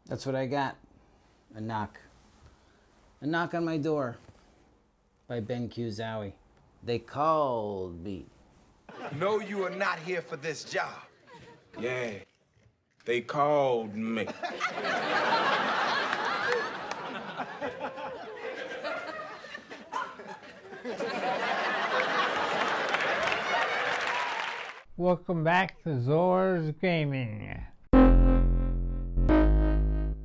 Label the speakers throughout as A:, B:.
A: That's what I got. A knock. A knock on my door by Ben Q. Zowie. They called me.
B: No, you are not here for this job. Yeah, they called me.
C: Welcome back to Zorz Gaming.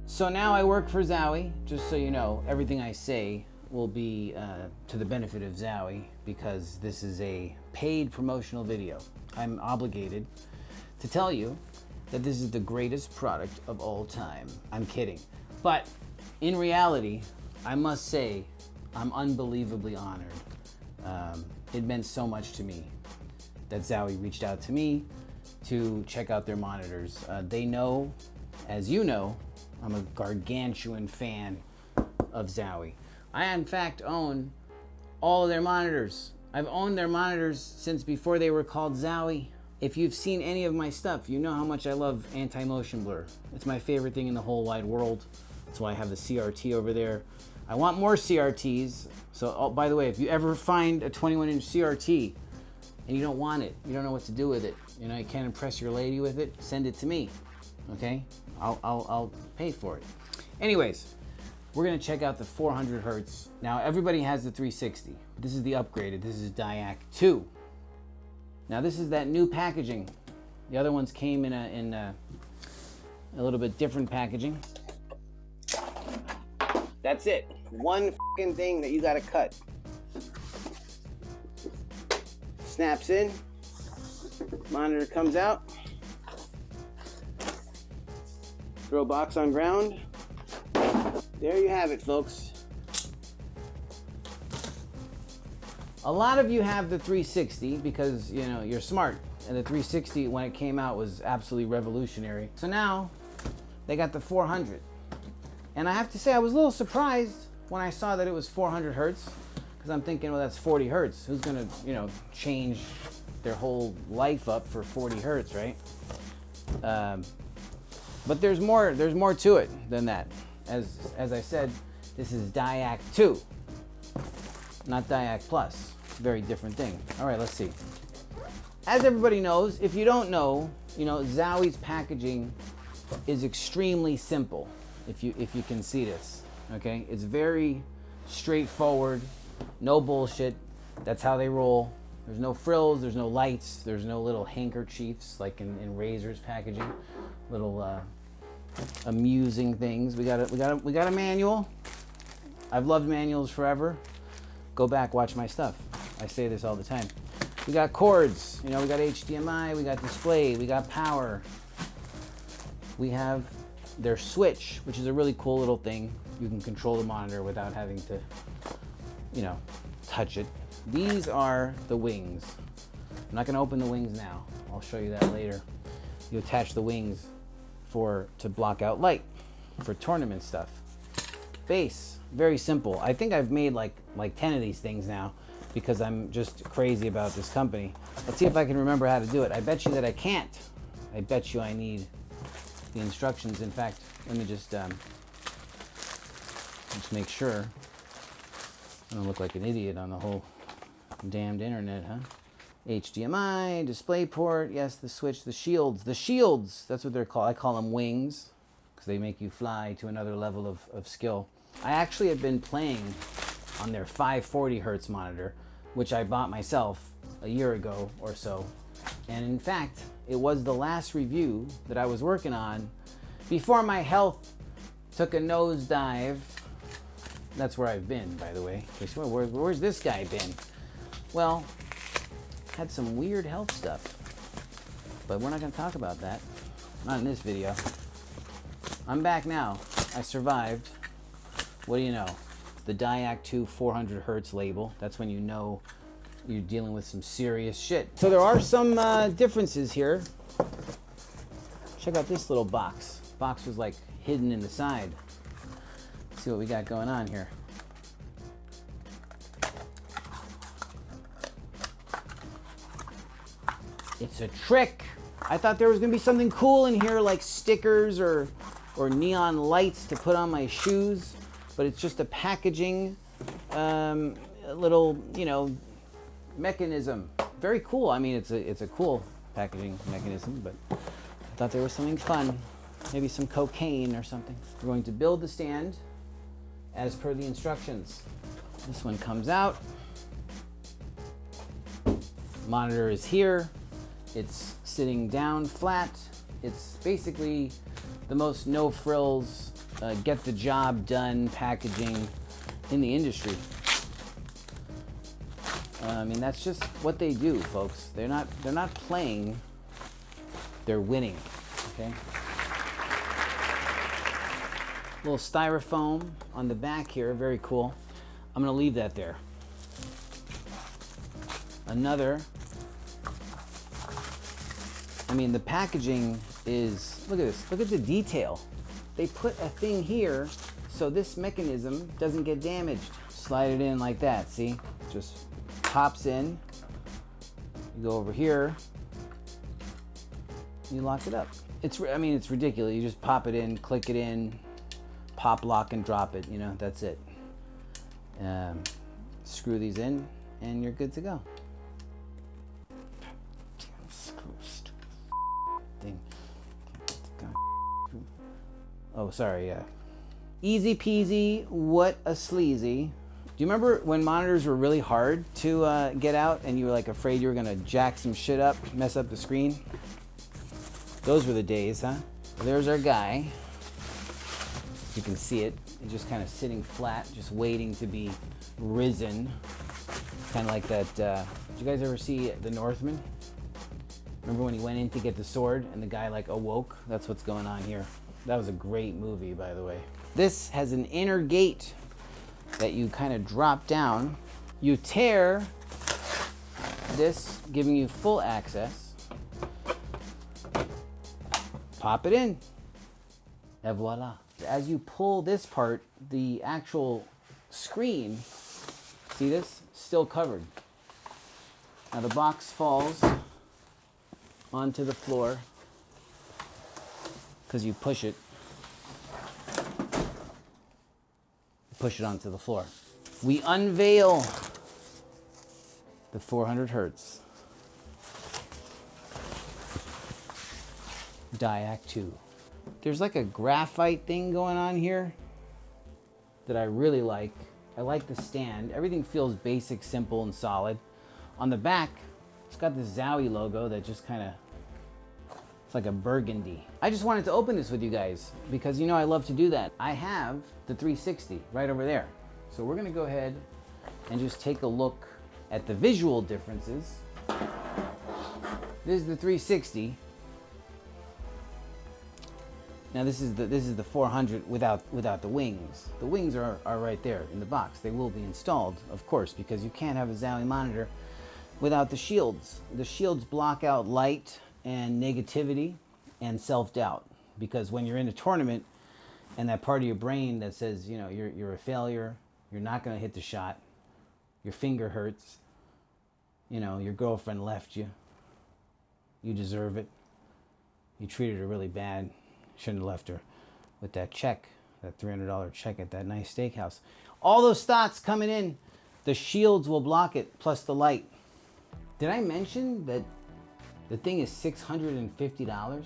A: So now I work for Zowie. Just so you know, everything I say will be to the benefit of Zowie because this is a paid promotional video. I'm obligated to tell you that this is the greatest product of all time. I'm kidding. But in reality, I must say I'm unbelievably honored. It meant so much to me that Zowie reached out to me to check out their monitors. They know, as you know, I'm a gargantuan fan of Zowie. I, in fact, own all of their monitors. I've owned their monitors since before they were called Zowie. If you've seen any of my stuff, you know how much I love anti-motion blur. It's my favorite thing in the whole wide world. That's why I have the CRT over there. I want more CRTs. So, oh, by the way, if you ever find a 21-inch CRT and you don't want it, you don't know what to do with it, you know, you can't impress your lady with it, send it to me, okay? I'll pay for it. Anyways, we're gonna check out the 400 hertz. Now, everybody has the 360, but this is the upgraded. This is Dyac2. Now, this is that new packaging. The other ones came in a little bit different packaging. That's it. One fucking thing that you gotta cut. Snaps in. Monitor comes out. Throw box on ground. There you have it, folks. A lot of you have the 360 because, you know, you're smart. And the 360, when it came out, was absolutely revolutionary. So now, they got the 400. And I have to say, I was a little surprised when I saw that it was 400 hertz. Because I'm thinking, well, that's 40 hertz. Who's gonna, you know, change their whole life up for 40 hertz, right? But there's more to it than that. As I said, this is Dyac2, not Dyac Plus. Very different thing. All right, let's see. As everybody knows, if you don't know, you know, Zowie's packaging is extremely simple. If you can see this, okay? It's very straightforward, no bullshit. That's how they roll. There's no frills, there's no lights, there's no little handkerchiefs like in Razor's packaging. Little amusing things. We got a manual. I've loved manuals forever. Go back, watch my stuff. I say this all the time. We got cords, you know, we got HDMI, we got display, we got power. We have their switch, which is a really cool little thing. You can control the monitor without having to, you know, touch it. These are the wings. I'm not gonna open the wings now. I'll show you that later. You attach the wings to block out light for tournament stuff. Base, very simple. I think I've made like 10 of these things now because I'm just crazy about this company. Let's see if I can remember how to do it. I bet you that I can't. I bet you I need the instructions. In fact, let me just make sure I don't look like an idiot on the whole damned internet, huh? HDMI, display port, yes, the switch, the shields, that's what they're called. I call them wings because they make you fly to another level of skill. I actually have been playing on their 540 hertz monitor, which I bought myself a year ago or so. And in fact, it was the last review that I was working on before my health took a nosedive. That's where I've been, by the way. Where's this guy been? Well, had some weird health stuff, but we're not going to talk about that. Not in this video. I'm back now. I survived. What do you know? The Dyac2 400 hertz label. That's when you know you're dealing with some serious shit. So there are some differences here. Check out this little box. Box was like hidden in the side. Let's see what we got going on here. It's a trick. I thought there was gonna be something cool in here like stickers or or neon lights to put on my shoes, but it's just a packaging, a little, you know, mechanism. Very cool. I mean, it's a cool packaging mechanism, but I thought there was something fun. Maybe some cocaine or something. We're going to build the stand as per the instructions. This one comes out. Monitor is here. It's sitting down flat. It's basically the most no frills, get the job done packaging in the industry. I mean, that's just what they do, folks. They're not playing, they're winning, okay? Little styrofoam on the back here, very cool. I'm gonna leave that there. Another, I mean, the packaging is, look at this, look at the detail. They put a thing here so this mechanism doesn't get damaged. Slide it in like that, see? Just pops in. You go over here, you lock it up. I mean, it's ridiculous. You just pop it in, click it in, pop, lock, and drop it, you know, that's it. Screw these in, and you're good to go. Thing. Oh, sorry, yeah. Easy peasy, what a sleazy. Do you remember when monitors were really hard to get out and you were like afraid you were gonna jack some shit up, mess up the screen? Those were the days, huh? There's our guy. You can see it. It's just kind of sitting flat, just waiting to be risen. Kind of like that, did you guys ever see The Northman? Remember when he went in to get the sword and the guy like awoke? That's what's going on here. That was a great movie, by the way. This has an inner gate that you kind of drop down. You tear this, giving you full access. Pop it in, et voila. As you pull this part, the actual screen, see this? Still covered. Now the box falls onto the floor because you push it. Push it onto the floor. We unveil the 400 hertz Dyac2. There's like a graphite thing going on here that I really like. I like the stand. Everything feels basic, simple, and solid. On the back, it's got this Zowie logo that just kind of, it's like a burgundy. I just wanted to open this with you guys because you know I love to do that. I have the 360 right over there. So we're gonna go ahead and just take a look at the visual differences. This is the 360. Now this is the 400 without the wings. The wings are right there in the box. They will be installed, of course, because you can't have a Zowie monitor without the shields. The shields block out light and negativity and self-doubt, because when you're in a tournament and that part of your brain that says, you know, you're a failure, you're not going to hit the shot, your finger hurts, you know, your girlfriend left you, you deserve it, you treated her really bad, shouldn't have left her with that check, that $300 check at that nice steakhouse. All those thoughts coming in, the shields will block it, plus the light. Did I mention that the thing is $650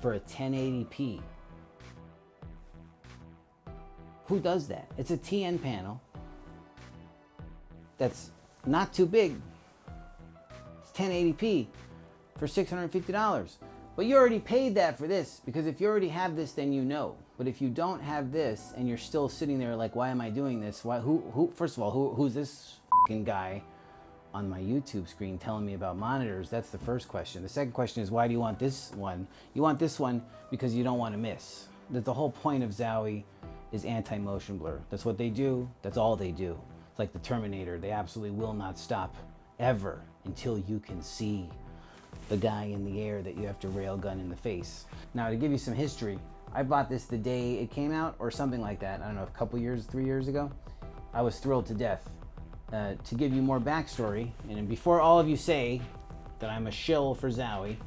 A: for a 1080p? Who does that? It's a TN panel that's not too big. It's 1080p for $650. But you already paid that for this, because if you already have this, then you know. But if you don't have this and you're still sitting there like, why am I doing this? Why? Who? First of all, who's this fucking guy on my YouTube screen telling me about monitors? That's the first question. The second question is, why do you want this one? You want this one because you don't want to miss. That the whole point of Zowie is anti-motion blur. That's what they do. That's all they do. It's like the Terminator. They absolutely will not stop ever until you can see the guy in the air that you have to railgun in the face. Now, to give you some history, I bought this the day it came out or something like that. I don't know, a couple years, 3 years ago. I was thrilled to death. To give you more backstory, and before all of you say that I'm a shill for Zowie,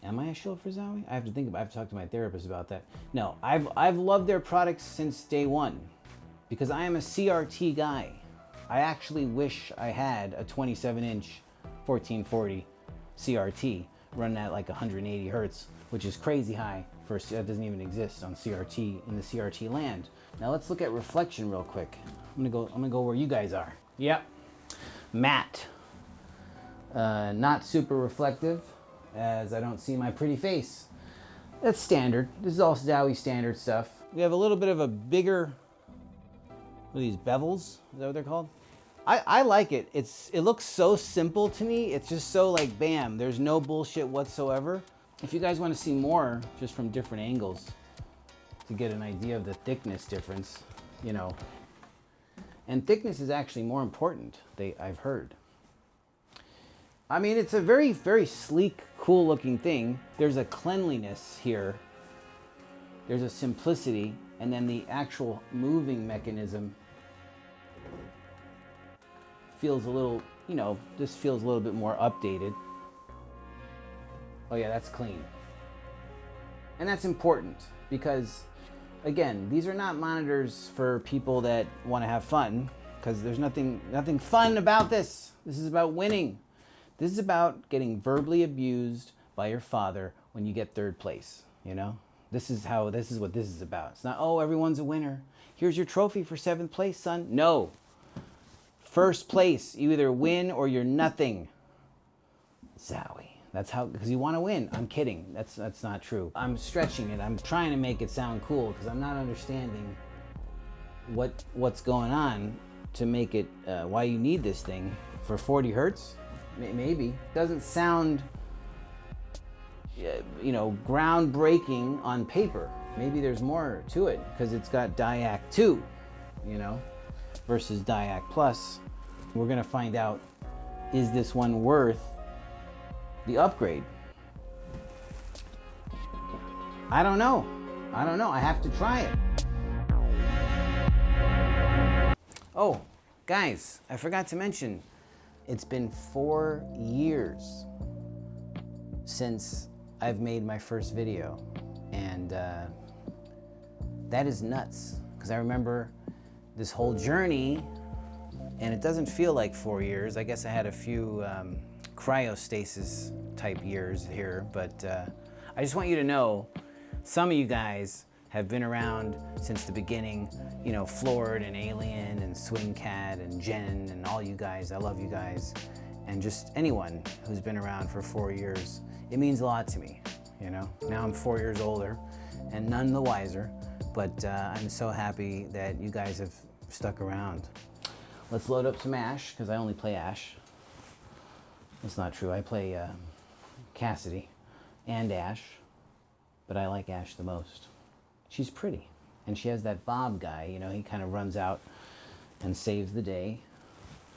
A: Am I a shill for Zowie? I have to think about. I have to talk to my therapist about that. No, I've loved their products since day one, because I am a CRT guy. I actually wish I had a 27-inch 1440 CRT running at like 180 hertz, which is crazy high for that doesn't even exist on CRT in the CRT land. Now let's look at reflection real quick. I'm gonna go where you guys are. Yep, matte. Not super reflective, as I don't see my pretty face. That's standard. This is all Zowie standard stuff. We have a little bit of a bigger, what are these, bevels? Is that what they're called? I like it. It looks so simple to me. It's just so like, bam, there's no bullshit whatsoever. If you guys want to see more, just from different angles, to get an idea of the thickness difference, you know. And thickness is actually more important, I've heard. I mean, it's a very, very sleek, cool looking thing. There's a cleanliness here. There's a simplicity, and then the actual moving mechanism feels a little, you know, this feels a little bit more updated. Oh yeah, that's clean. And that's important because, again, these are not monitors for people that want to have fun, because there's nothing fun about this. This is about winning. This is about getting verbally abused by your father when you get third place, you know? This is what this is about. It's not, oh, everyone's a winner. Here's your trophy for 7th place, son. No. First place, you either win or you're nothing. Zowie. That's how, because you want to win. I'm kidding. That's not true. I'm stretching it. I'm trying to make it sound cool because I'm not understanding what's going on to make it, why you need this thing for 40 hertz. Maybe. Doesn't sound, you know, groundbreaking on paper. Maybe there's more to it because it's got Dyac2, you know, versus Dyac Plus. We're gonna find out, is this one worth the upgrade? I don't know. I have to try it. Oh, guys, I forgot to mention, it's been 4 years since I've made my first video, and that is nuts, because I remember this whole journey, and it doesn't feel like 4 years. I guess I had a few cryostasis type years here, but I just want you to know, some of you guys have been around since the beginning, you know, Floored and Alien and Swing Cat and Jen and all you guys. I love you guys. And just anyone who's been around for 4 years, it means a lot to me, you know. Now I'm 4 years older and none the wiser, but I'm so happy that you guys have stuck around. Let's load up some Ash, because I only play Ash. That's not true. I play Cassidy and Ash, but I like Ash the most. She's pretty, and she has that Bob guy, you know, he kind of runs out and saves the day.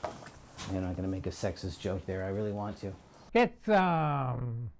A: I'm not gonna make a sexist joke there, I really want to.
C: Get some.